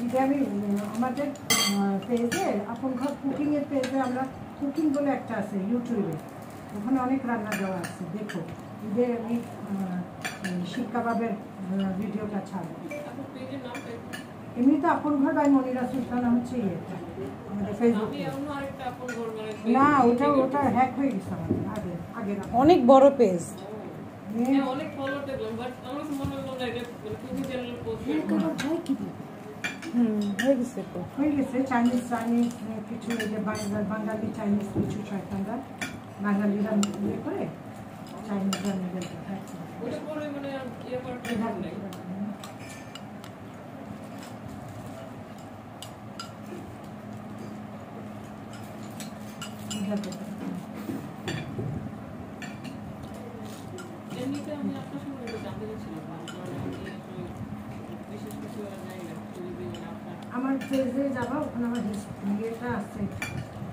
এটা আমি আমাদের পেজে আপন ঘর কুকিংয়ের পেজে আমরা কুকিং বলে একটা আছে ইউটিউবে, ওখানে অনেক রান্না দেওয়া আছে, দেখো ঈদে আমি শিক কাবাবের ভিডিওটা ছাড়বো। এমনি তো আপন ঘর বাই মনিরা সুলতানা হচ্ছে ইয়েটা আমাদের ফেসবুকে। না ওটা ওটা হ্যাক হয়ে গেছে আমাদের আগে আগে অনেক বড় পেজ, অনেক ফলো দেখলাম, বাট আমার মনে হলো না এটা কুকিং চ্যানেল পোস্ট হয়ে গেছে তো, হয়ে গেছে। চাইনিজ চাইনিজ কিছু এই যে বাঙালি চাইনিজ কিছু শয়তানরা বাঙালিরা ইয়ে করে চাইনিজরা নিজের ওটা পরে মানে ইয়ে করতে নাই। এমনিতে আমি আপনার সঙ্গে জানতে চাচ্ছিলাম বিশেষ কিছু আমার পেজে যাবা, ওখানে আমার ইয়েটা আছে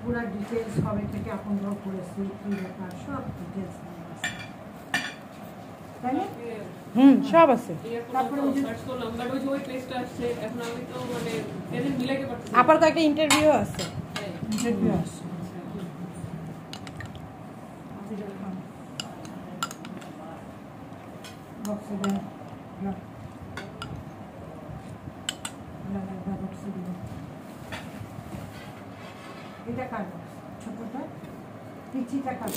পুরো ডিটেলস, কবে থেকে আপন ঘর করেছি কী ব্যাপার সব ডিটেলস আছে, তাই না? সব আছে। তারপরে সার্চ করলাম, বাট ওই পেজটা আসছে এখন আমি তো মানে পেজে মিলাইতে পারছি না। আপার কয়েকটা ইন্টারভিউ আছে, ইন্টারভিউ আছে। বক্সে দেন বক্সে দিবেন। এটা কাজ ছোটটা পিচিটা কাজ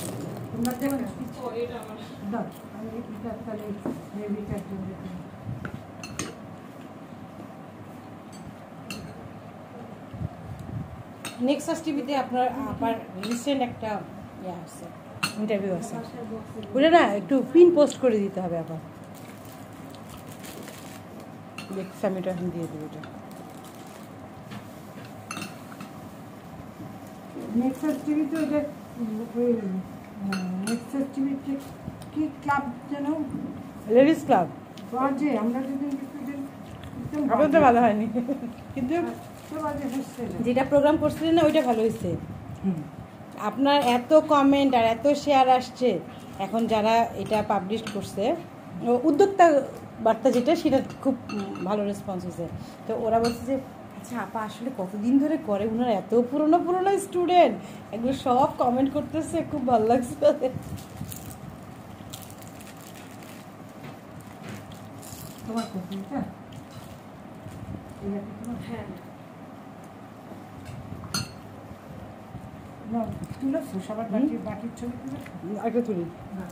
তোমরা দেবেন পিচি এটা আমার দাও, আমি এটা তাহলে বেবিটার জন্য নেক্সাস টিভিতে আপনার আবার রিসেন্ট একটা ইয়ে আছে, ইন্টারভিউ আছে, ওটা না একটু পিন পোস্ট করে দিতে হবে আবার, সামিটা এখন দিয়ে দেবো ওটা। নেক্সাস টিভি তো এটা ওই নেক্সাস টিভিতে কি ক্লাব যেন লেডিস ক্লাব, বাজে আমরা যদি আপনার তো ভালো হয়নি, কিন্তু যেটা প্রোগ্রাম করছিলেন না ওইটা ভালো হয়েছে। আপনার এত কমেন্ট আর এত শেয়ার আসছে, এখন যারা এটা পাবলিশ করছে উদ্যোক্তা বার্তা যেটা, সেটা খুব ভালো রেসপন্স হয়েছে। তো ওরা বলছে যে আচ্ছা আপা আসলে কতদিন ধরে করে, ওনারা এত পুরনো পুরনো স্টুডেন্ট, এগুলো সব কমেন্ট করতেছে, খুব ভালো লাগছে তাদের। তোমার কপিটা হ্যাঁ তুলেছো সবার বাকির ছবি তুলে একটা তুলি না